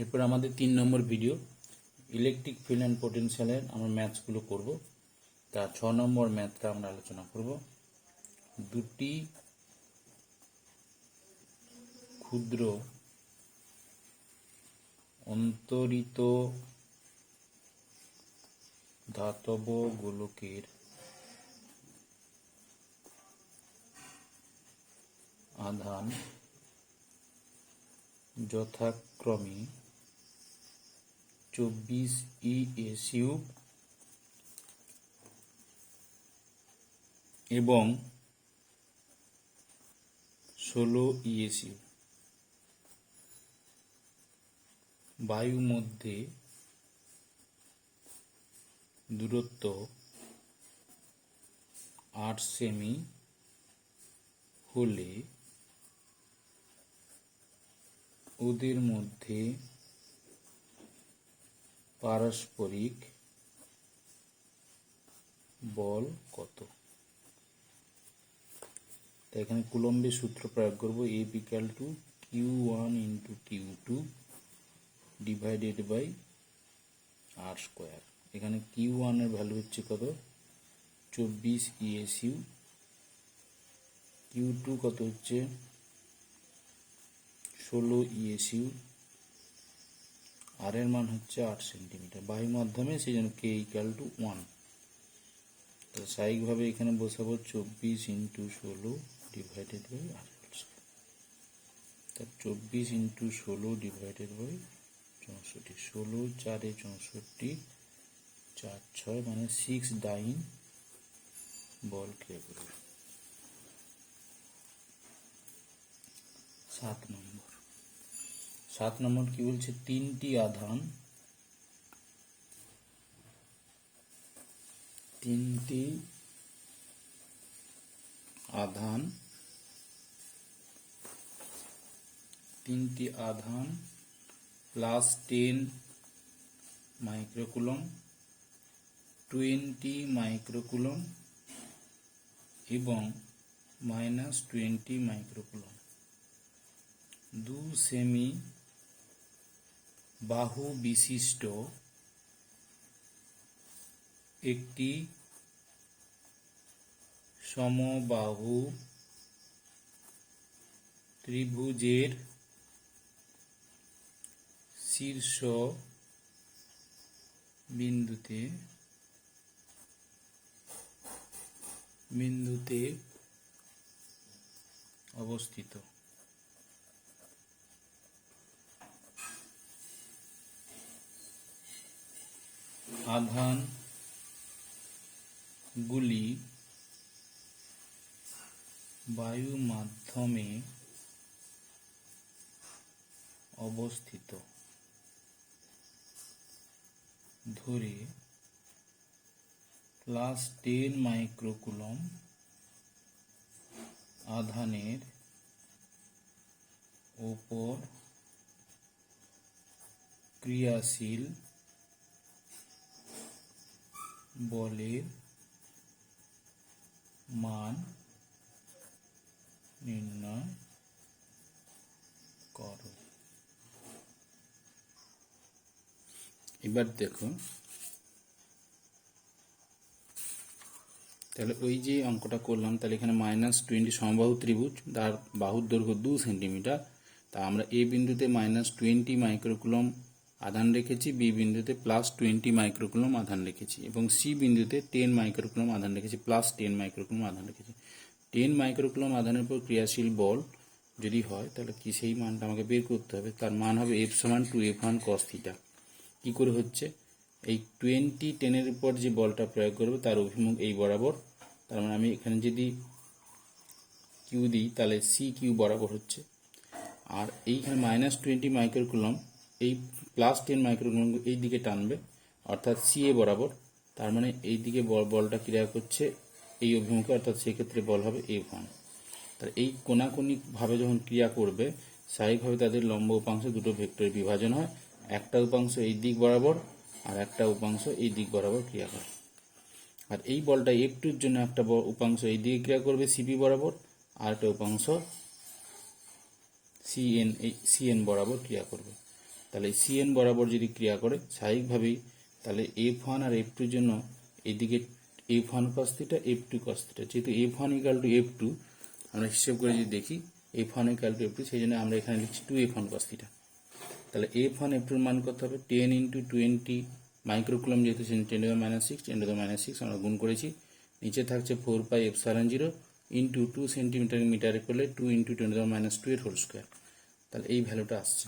এরপর আমাদের 3 নম্বর video electric field and পোটেনশিয়ালের আমরা ম্যাথসগুলো করব। তার 6 নম্বর ম্যাথটা আমরা আলোচনা করব। দুটি ক্ষুদ্র অন্তরিত ধাতব গোলকের আধান যথাক্রমে 24 ESU এবং 16 ESU। বায়ু মধ্যে দূরত্ব 8 সেমি হলে ওদের মধ্যে পারস্পরিক বল কত? তাই এখানে কুলম্বের সূত্র প্রয়োগ করব। F equal to Q1 into Q2 divided by R square. এখানে Q1 এর ভ্যালু হচ্ছে কত? 24 ESU। Q2 কত হচ্ছে? 16 ESU। আর এর মান হচ্ছে 8 সেন্টিমিটার। বায়ু মাধ্যমে সেই জন্য K ইকুয়াল টু 1। তো স্বাভাবিকভাবে এখানে বসাবো 24 into 16 divided by R square. তা 24 ইন্টু 16 ডিভাইডেড বাই 64। 16 4 64 4 6 মানে 6 ডাইন বল ক্রিয়া করবে। 7 নম্বর কি বলছে? তিনটি আধান প্লাস 10 মাইক্রোকুলম, 20 মাইক্রোকুলম এবং মাইনাস 20 মাইক্রোকুলম 2 সেমি বাহু বিশিষ্ট একটি সমবাহু ত্রিভুজের শীর্ষ বিন্দুতে অবস্থিত। আধানগুলি বায়ু মাধ্যমে অবস্থিত ধরে প্লাস 10 মাইক্রোকুলম আধানের ওপর ক্রিয়াশীল বলের মান নির্ণয় করো। এবার দেখো, তাহলে ওই যে অঙ্কটা করলাম, তাহলে এখানে -20 সমবাহু ত্রিভুজ, তার বাহুর দৈর্ঘ্য 2 সেন্টিমিটার। তা আমরা এ বিন্দুতে -20 মাইক্রোকুলম আধান রেখেছি, বি বিন্দুতে +20 মাইক্রোকুলম আধান রেখেছি এবং সি বিন্দুতে 10 মাইক্রোকুলম আধান রেখেছি, +10 মাইক্রোকুলম আধান রেখেছি। 10 মাইক্রোকুলম আধানের উপর ক্রিয়াশীল বল যদি হয় তাহলে কি সেই মানটা আমাকে বের করতে হবে। তার মান হবে F সমান 2F1 cos থিটা। কী করে হচ্ছে? এই 10 উপর যে বলটা প্রয়োগ করবে তার অভিমুখ এই বরাবর। তার মানে আমি এখানে যদি কিউ দিই তাহলে সি কিউ বরাবর হচ্ছে। আর এইখানে -20 মাইক্রোকুলম এই +10 মাইক্রোকুলম এই দিকে টানবে, অর্থাৎ সি এ বরাবর। তার মানে এই দিকে বলটা ক্রিয়া করছে এই অভিমুখে, অর্থাৎ সেক্ষেত্রে বল হবে F1। তার এই কোণাকোণিকভাবে যখন ক্রিয়া করবে, স্বাভাবিকভাবে তাদের লম্ব উপাংশ দুটো ভেক্টরে বিভাজন হয়। একটা উপাংশ এই দিক বরাবর আর একটা উপাংশ এই দিক বরাবর ক্রিয়া করে। আর এই বলটা F2-র জন্য একটা উপাংশ এই দিকে ক্রিয়া করবে সিপি বরাবর, আর একটা উপাংশ সিএন বরাবর ক্রিয়া করবে। তাহলে সিএন বরাবর যদি ক্রিয়া করে স্বাভাবিকভাবেই তাহলে F1 আর F2 জন্য এদিকে F1 cos theta F2 cos theta, যেহেতু F1 ইকাল টু F2 আমরা হিসেব করে যদি দেখি F1 ইকাল টু F2, সেই জন্য আমরা এখানে লিখছি 2F1 cos থিটা। তাহলে F1 F2 এর মান কত হবে 10 × 20 মাইক্রোকুলম, যেহেতু 10⁻⁶ 10⁻⁶ আমরা গুণ করেছি। নিচে থাকছে 4πε0 ইন্টু 2 সেন্টিমিটার মিটারে করলে 2 × 10⁻² এর হোল স্কোয়ার। তাহলে এই ভ্যালুটা আসছে।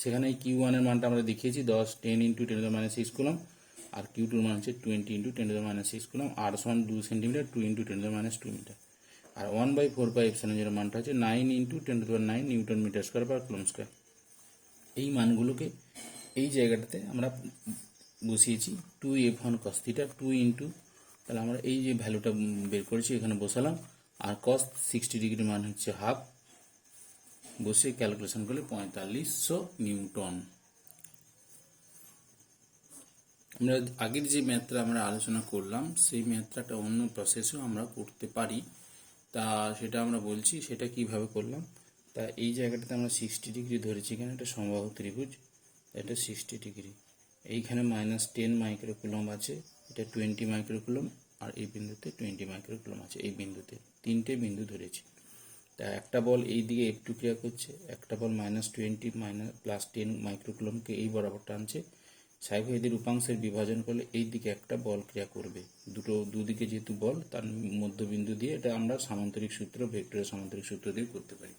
সেখানে এই Q1 এর মানটা আমরা দেখিয়েছি 10 × 10⁻6 কুলম, আর Q2 এর মান হচ্ছে 20 × 10⁻6 কুলম, আর সমান 2 সেন্টিমিটার 2 × 10⁻² মিটার, আর 1/4πε0 মানটা হচ্ছে 9 × 10⁹ newton metre square per coulomb square. এই মানগুলোকে এই জায়গাটাতে আমরা বসিয়েছি 2F1 cos থিটা 2 ইন্টু, তাহলে আমরা এই যে ভ্যালুটা বের করেছি এখানে বসালাম, আর cos 60 ডিগ্রি মান হচ্ছে হাফ, বসে ক্যালকুলেশন করলে 4500 নিউটন। আমরা আগের যে ম্যাথটা আমরা আলোচনা করলাম সেই ম্যাথটা অন্য প্রসেসেও আমরা করতে পারি, তা সেটা আমরা বলছি সেটা কিভাবে করলাম। তা এই জায়গাটাতে আমরা 60 ডিগ্রি ধরেছি, এখানে একটা সমবাহু ত্রিভুজ, এটা 60 ডিগ্রি, এইখানে -10 মাইক্রোকুলম আছে, এটা 20 মাইক্রোকুলম, আর এই বিন্দুতে 20 মাইক্রোকুলম আছে। এই বিন্দুতে তিনটে বিন্দু ধরেছি। তা একটা বল এই দিকে F2 ক্রিয়া করছে, একটা বল -20 +10 মাইক্রোকুলমকে এই বরাবর টানছে। স্বাভাবিক এদের উপাংশের বিভাজন করলে এই দিকে একটা বল ক্রিয়া করবে, দুদিকে যেহেতু বল তার মধ্যবিন্দু দিয়ে, এটা আমরা সামান্তরিক সূত্র, ভেক্টরের সামান্তরিক সূত্র দিয়ে করতে পারি।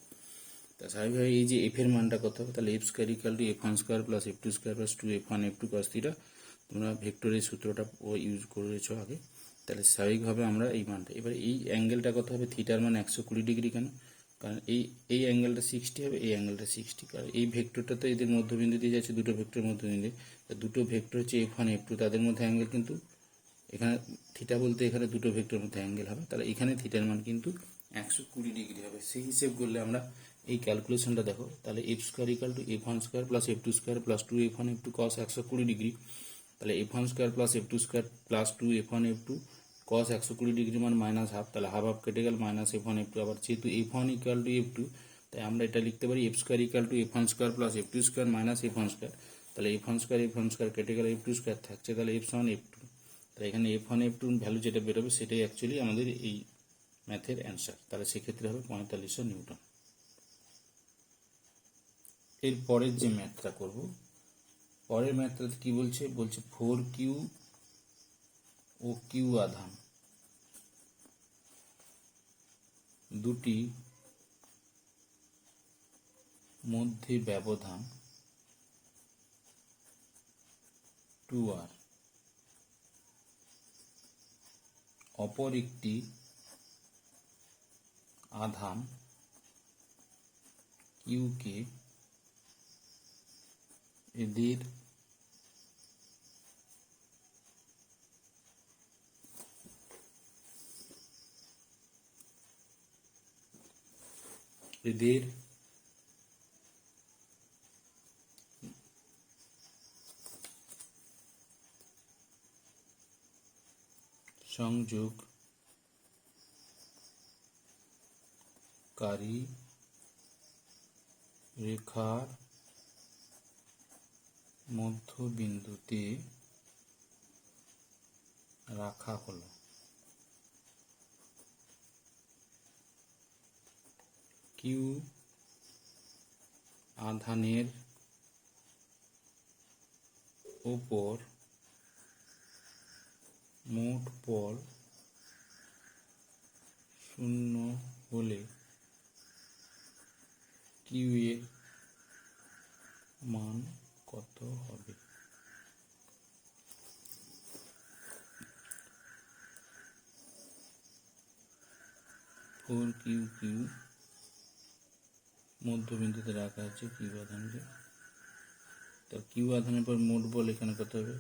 তা স্বাভাবিকভাবে এই যে এফ এর মানটা কত হবে, তাহলে F² = F1² + F2² + 2F1 F2 cos theta, তোমরা ভেক্টরের সূত্রটা ইউজ করেছো আগে, তাহলে স্বাভাবিকভাবে আমরা এই মানটা, এবার এই অ্যাঙ্গেলটা কত হবে, থিটার মান 120 ডিগ্রি, কেন, কারণ এই অ্যাঙ্গেলটা 60 হবে, এই অ্যাঙ্গেলটা 60, কারণ এই ভেক্টরটা তো এদের মধ্যবিন্দু দিয়ে যাচ্ছে, দুটো ভেক্টরের মধ্যবিন্দু, দুটো ভেক্টর হচ্ছে F1 F2, তাদের মধ্যে অ্যাঙ্গেল কিন্তু এখানে থিটা বলতে এখানে দুটো ভেক্টরের মধ্যে অ্যাঙ্গেল হবে, তাহলে এখানে থিটার মান কিন্তু 120 ডিগ্রি হবে। সেই হিসেব করলে আমরা এই ক্যালকুলেশনটা দেখো, তাহলে F² = F1² + F2² + 2F1 F2 cos 120 degree, তাহলে F1² + F2² + 2F1 F2 cos 120 degree মান -হাফ, তাহলে হাফ হাফ কেটে গেল, -F1 F2, আবার যেহেতু F1 = F2 তাই আমরা এটা লিখতে পারি F² = F1² + F2² - F1², তাহলে F1² কেটে গেলে F2² থাকছে, তাহলে F1 F2, তাহলে এখানে F1 F2 ভ্যালু যেটা বেরোবে সেটাই অ্যাকচুয়ালি আমাদের এই ম্যাথের অ্যান্সার, তাহলে সেক্ষেত্রে হবে 4500 নিউটন। এর পরের যে ম্যাথটা করব, পরের ম্যাথটাতে কি বলছে, 4Q ও Q আধান দুটি মধ্যে ব্যবধান 2R, অপর একটি আধান Q কে এদের সংযোগকারী রেখার মধ্যবিন্দুতে রাখা হলো। Q আধানের ওপর মোট বল 0 হলে Q এর মান কত হবে? Q মধ্যবিন্দুতে রাখা আছে Q আধানকে, তো Q আধানের পর মোট বল এখানে কত হবে,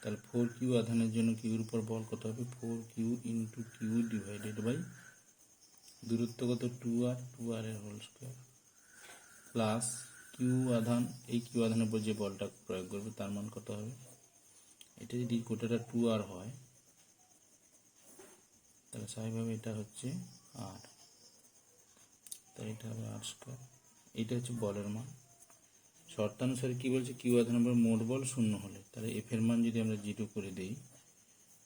তাহলে 4Q আধানের জন্য Q এর উপর বল কত হবে, 4Q × Q ডিভাইডেড বাই দূরত্ব কত 2R, 2R এর হোল স্কোয়ার, প্লাস Q আধান, এই Q আধানের উপর যে বলটা প্রয়োগ করবে তার মান কত হবে, এটা যদি গোটাটা 2R হয় তাহলে স্বাভাবিকভাবে এটা হচ্ছে R, তাই এটা হবে R², এটা হচ্ছে বলের মান শর্তানুসারে কি বলছে, কিউ আধান নম্বর মোট বল শূন্য হলে, তাহলে এফ এর মান যদি আমরা 0 করে দেই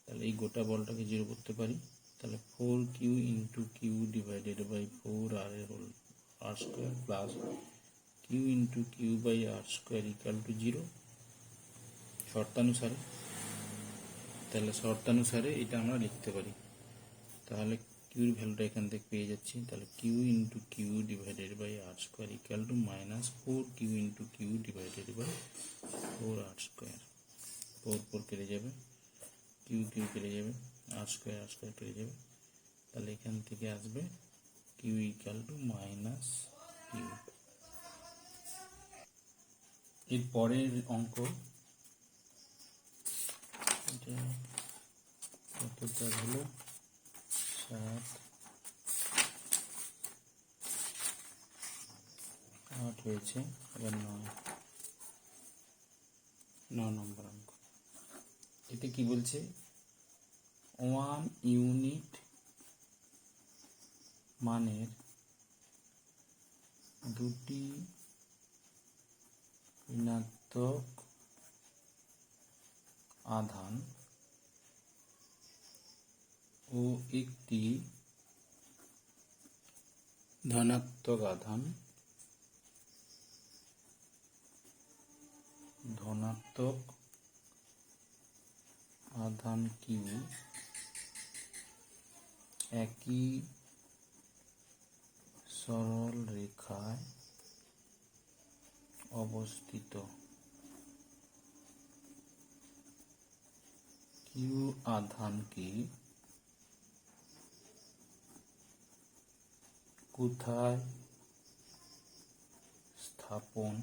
তাহলে এই গোটা বলটাকে 0 করতে পারি। তাহলে 4q into Q divided by 4r এর whole R square plus Q into Q by R square equal to 0 শর্তানুসারে। তাহলে শর্তানুসারে এটা আমরা লিখতে পারি। তাহলে কিউর ভ্যালুটা এখান থেকে পেয়ে যাচ্ছি। তাহলে Q into Q divided by R square equal to -4q into Q divided by 4r square. 4 কেটে যাবে, কিউ কেটে যাবে, আর স্কোয়ার কেটে যাবে। তাহলে এখান থেকে আসবে কিউ ইকুয়াল টু কিউ। এর পরের অঙ্ক কতটা হলো 7, 8 হয়েছে, আবার 9 নম্বর অঙ্ক। এতে কি বলছে, 1 ইউনিট মানের দুটি ঋণাত্মক আধান ও একটি ধনাত্মক আধান কিউ একই সরল রেখায় অবস্থিত। কিউ আধানকে কোথায় স্থাপন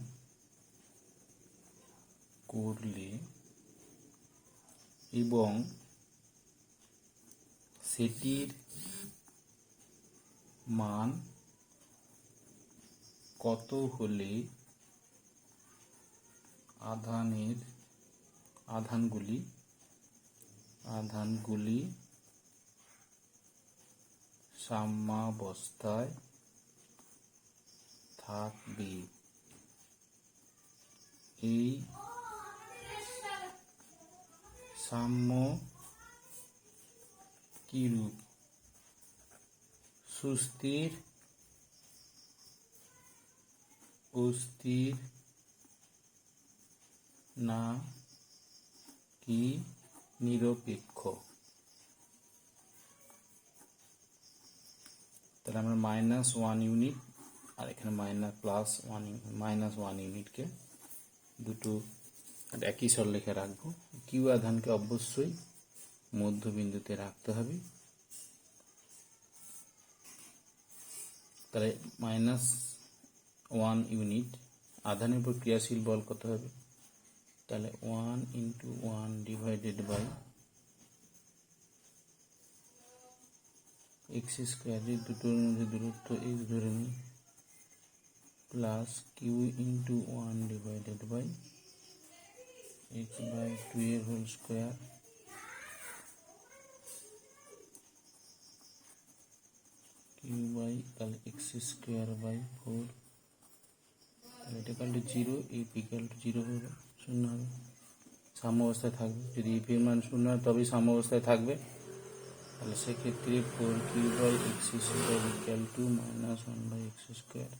করলে এবং সেটির মান কত হলে আধানগুলি সাম্যাবস্থায় থাকবে। এই সাম্য কিরূপ, সুস্থির, অস্থির না কি নিরপেক্ষ। তাহলে আমরা -1 ইউনিট আর এখানে -1 ইউনিটকে দুটো একই সরলরেখায় রাখবো। কিউ আধানকে অবশ্যই মধ্যবিন্দুতে রাখতে হবে। তাহলে -1 ইউনিট আধানের উপর ক্রিয়াশীল বল কত হবে, তাহলে 1 × 1 ডিভাইডেড বাই x স্কোয়ার, দুটোর মধ্যে দূরত্ব x ধরে নিই, plus Q into 1 divided by x/2 এর হোল স্কোয়ার, কিউ বাই তাহলে x স্কোয়ার বাই 4। তাহলে এটা equal to 0, F equal to 0 হবে, শূন্য হবে, সাম্য অবস্থায় থাকবে। যদি এফ এর মান শূন্য হয় তবেই সাম্য অবস্থায় থাকবে। তাহলে সেক্ষেত্রে 4q by x square equal to -1/x square.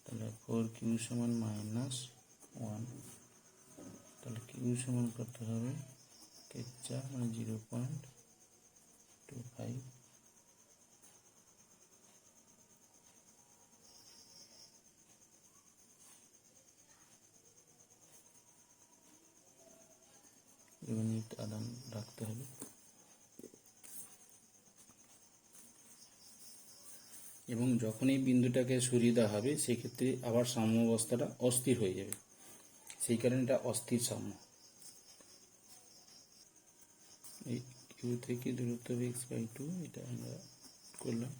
তাহলে 4q সমান -1। তাহলে q সমান কত হবে, 4 মানে 0.25। ইউনিট আধান রাখতে হবে। এবং যখন এই বিন্দুটাকে সরিয়ে দেওয়া হবে সেক্ষেত্রে আবার সাম্য অবস্থাটা অস্থির হয়ে যাবে, সেই কারণে এটা অস্থির সাম্য। এই কিউ থেকে দূরত্ব x/2 এটা আমরা করলাম।